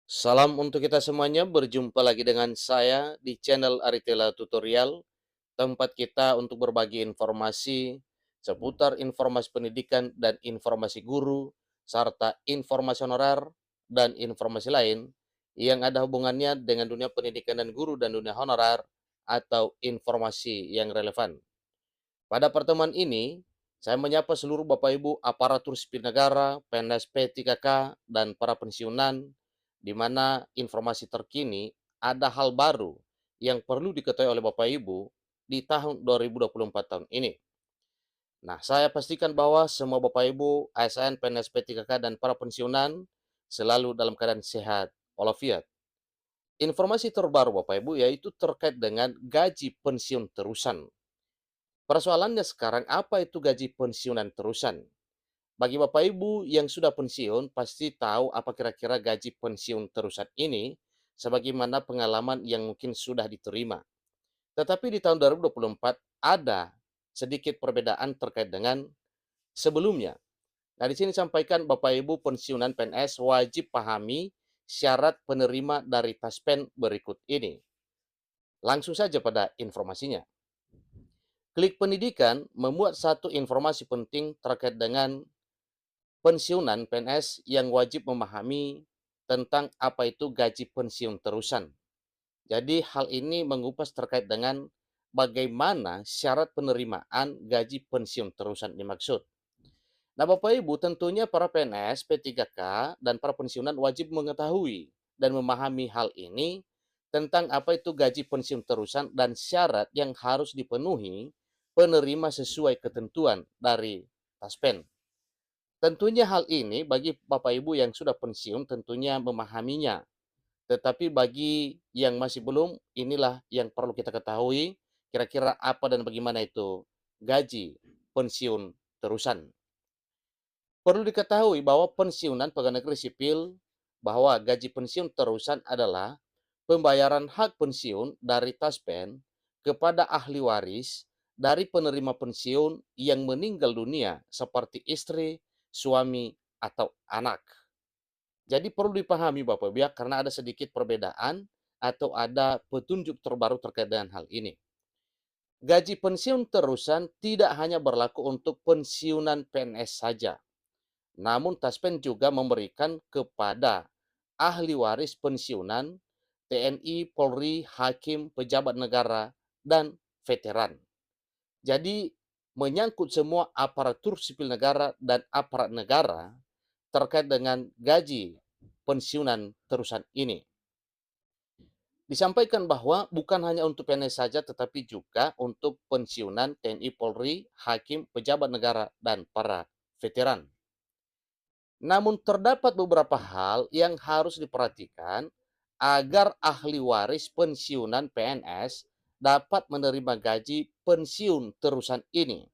Salam untuk kita semuanya, berjumpa lagi dengan saya di channel Aritela Tutorial, tempat kita untuk berbagi informasi seputar informasi pendidikan dan informasi guru, serta informasi honorer dan informasi lain yang ada hubungannya dengan dunia pendidikan dan guru dan dunia honorer atau informasi yang relevan. Pada pertemuan ini, saya menyapa seluruh Bapak Ibu aparatur sipil negara, PNS P3K, dan para pensiunan, di mana informasi terkini ada hal baru yang perlu diketahui oleh Bapak Ibu di tahun 2024 tahun ini. Nah, saya pastikan bahwa semua Bapak Ibu, ASN, PNS P3K, dan para pensiunan selalu dalam keadaan sehat walafiat. Informasi terbaru Bapak Ibu yaitu terkait dengan gaji pensiun terusan. Persoalannya sekarang, apa itu gaji pensiunan terusan? Bagi Bapak Ibu yang sudah pensiun, pasti tahu apa kira-kira gaji pensiun terusan ini, sebagaimana pengalaman yang mungkin sudah diterima. Tetapi di tahun 2024 ada sedikit perbedaan terkait dengan sebelumnya. Nah, di sini sampaikan Bapak Ibu pensiunan PNS wajib pahami syarat penerima dari Taspen berikut ini. Langsung saja pada informasinya. Klik Pendidikan memuat satu informasi penting terkait dengan pensiunan PNS yang wajib memahami tentang apa itu gaji pensiun terusan. Jadi hal ini mengupas terkait dengan bagaimana syarat penerimaan gaji pensiun terusan dimaksud. Nah, Bapak Ibu, tentunya para PNS, P3K, dan para pensiunan wajib mengetahui dan memahami hal ini tentang apa itu gaji pensiun terusan dan syarat yang harus dipenuhi penerima sesuai ketentuan dari Taspen. Tentunya hal ini bagi Bapak Ibu yang sudah pensiun tentunya memahaminya. Tetapi bagi yang masih belum, inilah yang perlu kita ketahui, kira-kira apa dan bagaimana itu gaji pensiun terusan. Perlu diketahui bahwa pensiunan pegawai negeri sipil, bahwa gaji pensiun terusan adalah pembayaran hak pensiun dari Taspen kepada ahli waris dari penerima pensiun yang meninggal dunia seperti istri, suami, atau anak. Jadi perlu dipahami Bapak Ibu ya, karena ada sedikit perbedaan atau ada petunjuk terbaru terkait dengan hal ini. Gaji pensiun terusan tidak hanya berlaku untuk pensiunan PNS saja, namun Taspen juga memberikan kepada ahli waris pensiunan TNI, Polri, Hakim, pejabat negara, dan veteran. Jadi menyangkut semua aparatur sipil negara dan aparat negara terkait dengan gaji pensiunan terusan ini. Disampaikan bahwa bukan hanya untuk PNS saja tetapi juga untuk pensiunan TNI, Polri, Hakim, pejabat negara, dan para veteran. Namun terdapat beberapa hal yang harus diperhatikan agar ahli waris pensiunan PNS dapat menerima gaji pensiun terusan ini.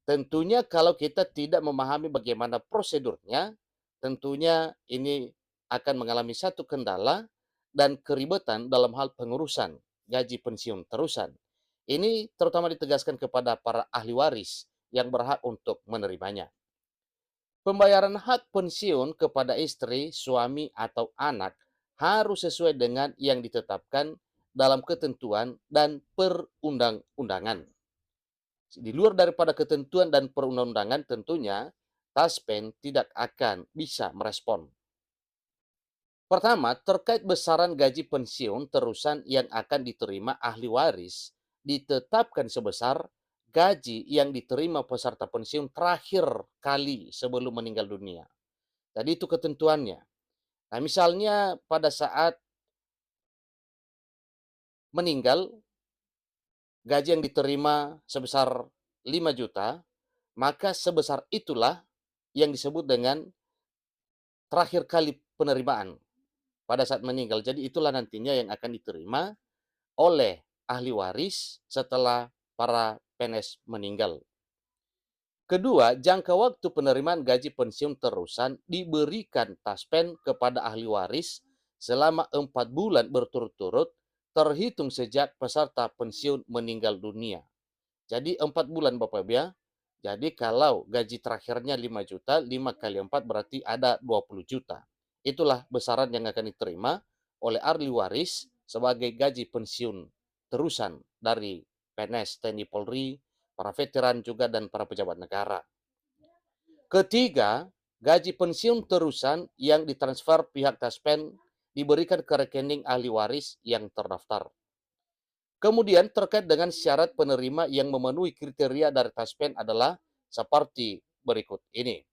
Tentunya kalau kita tidak memahami bagaimana prosedurnya, tentunya ini akan mengalami satu kendala dan keribetan dalam hal pengurusan gaji pensiun terusan. Ini terutama ditegaskan kepada para ahli waris yang berhak untuk menerimanya. Pembayaran hak pensiun kepada istri, suami, atau anak harus sesuai dengan yang ditetapkan dalam ketentuan dan perundang-undangan. Di luar daripada ketentuan dan perundang-undangan tentunya Taspen tidak akan bisa merespon. Pertama, terkait besaran gaji pensiun terusan yang akan diterima ahli waris ditetapkan sebesar gaji yang diterima peserta pensiun terakhir kali sebelum meninggal dunia. Jadi itu ketentuannya. Nah, misalnya pada saat meninggal, gaji yang diterima sebesar 5 juta, maka sebesar itulah yang disebut dengan terakhir kali penerimaan pada saat meninggal. Jadi itulah nantinya yang akan diterima oleh ahli waris setelah para PNS meninggal. Kedua, jangka waktu penerimaan gaji pensiun terusan diberikan Taspen kepada ahli waris selama 4 bulan berturut-turut terhitung sejak peserta pensiun meninggal dunia. Jadi 4 bulan Bapak Ibu ya. Jadi kalau gaji terakhirnya 5 juta, 5 kali 4 berarti ada 20 juta. itulah besaran yang akan diterima oleh ahli waris sebagai gaji pensiun terusan dari PNS, TNI, Polri, para veteran juga dan para pejabat negara. Ketiga, gaji pensiun terusan yang ditransfer pihak Taspen diberikan ke rekening ahli waris yang terdaftar. Kemudian terkait dengan syarat penerima yang memenuhi kriteria dari Taspen adalah seperti berikut ini.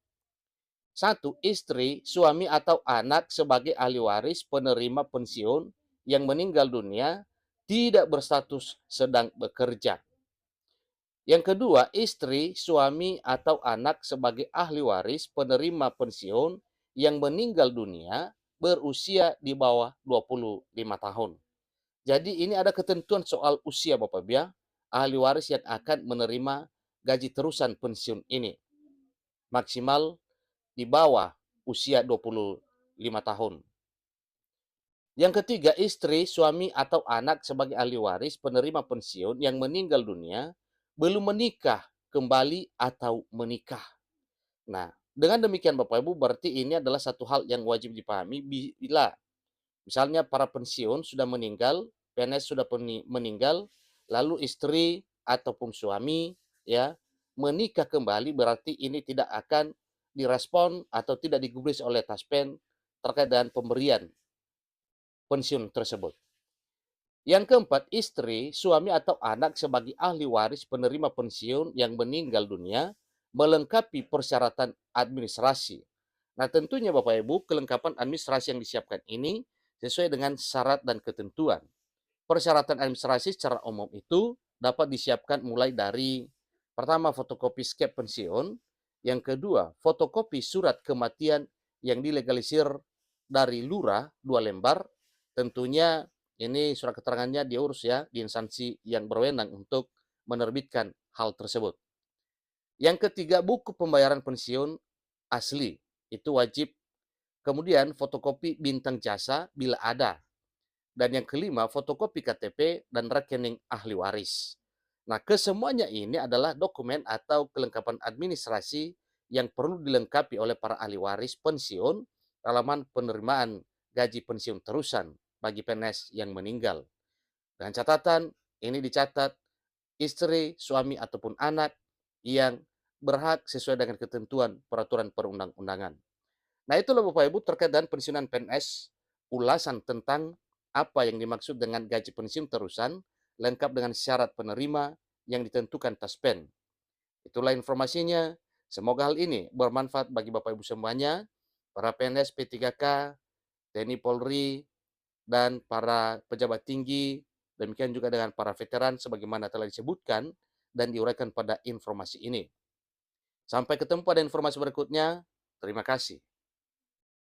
Satu, istri, suami atau anak sebagai ahli waris penerima pensiun yang meninggal dunia tidak berstatus sedang bekerja. Yang kedua, istri, suami, atau anak sebagai ahli waris penerima pensiun yang meninggal dunia berusia di bawah 25 tahun. Jadi ini ada ketentuan soal usia Bapak Ibu ya, ahli waris yang akan menerima gaji terusan pensiun ini. Maksimal di bawah usia 25 tahun. Yang ketiga, istri, suami, atau anak sebagai ahli waris penerima pensiun yang meninggal dunia belum menikah kembali atau menikah. Nah, dengan demikian Bapak Ibu berarti ini adalah satu hal yang wajib dipahami bila misalnya para pensiun sudah meninggal, PNS sudah meninggal, lalu istri ataupun suami ya menikah kembali berarti ini tidak akan direspon atau tidak digubris oleh Taspen terkait dengan pemberian pensiun tersebut. Yang keempat, istri, suami atau anak sebagai ahli waris penerima pensiun yang meninggal dunia melengkapi persyaratan administrasi. Nah, tentunya Bapak Ibu, kelengkapan administrasi yang disiapkan ini sesuai dengan syarat dan ketentuan. Persyaratan administrasi secara umum itu dapat disiapkan mulai dari pertama fotokopi skep pensiun, yang kedua fotokopi surat kematian yang dilegalisir dari lurah 2 lembar, tentunya ini surat keterangannya diurus ya di instansi yang berwenang untuk menerbitkan hal tersebut. Yang ketiga, buku pembayaran pensiun asli itu wajib. Kemudian fotokopi bintang jasa bila ada. Dan yang kelima, fotokopi KTP dan rekening ahli waris. Nah, kesemuanya ini adalah dokumen atau kelengkapan administrasi yang perlu dilengkapi oleh para ahli waris pensiun dalam penerimaan gaji pensiun terusan bagi PNS yang meninggal. Dengan catatan, ini dicatat istri, suami, ataupun anak yang berhak sesuai dengan ketentuan peraturan perundang-undangan. Nah, itulah Bapak Ibu terkait dengan pensiunan PNS, ulasan tentang apa yang dimaksud dengan gaji pensiun terusan, lengkap dengan syarat penerima yang ditentukan Taspen. Itulah informasinya. Semoga hal ini bermanfaat bagi Bapak Ibu semuanya, para PNS P3K, TNI Polri, dan para pejabat tinggi, demikian juga dengan para veteran sebagaimana telah disebutkan dan diuraikan pada informasi ini. Sampai ketemu pada informasi berikutnya. Terima kasih.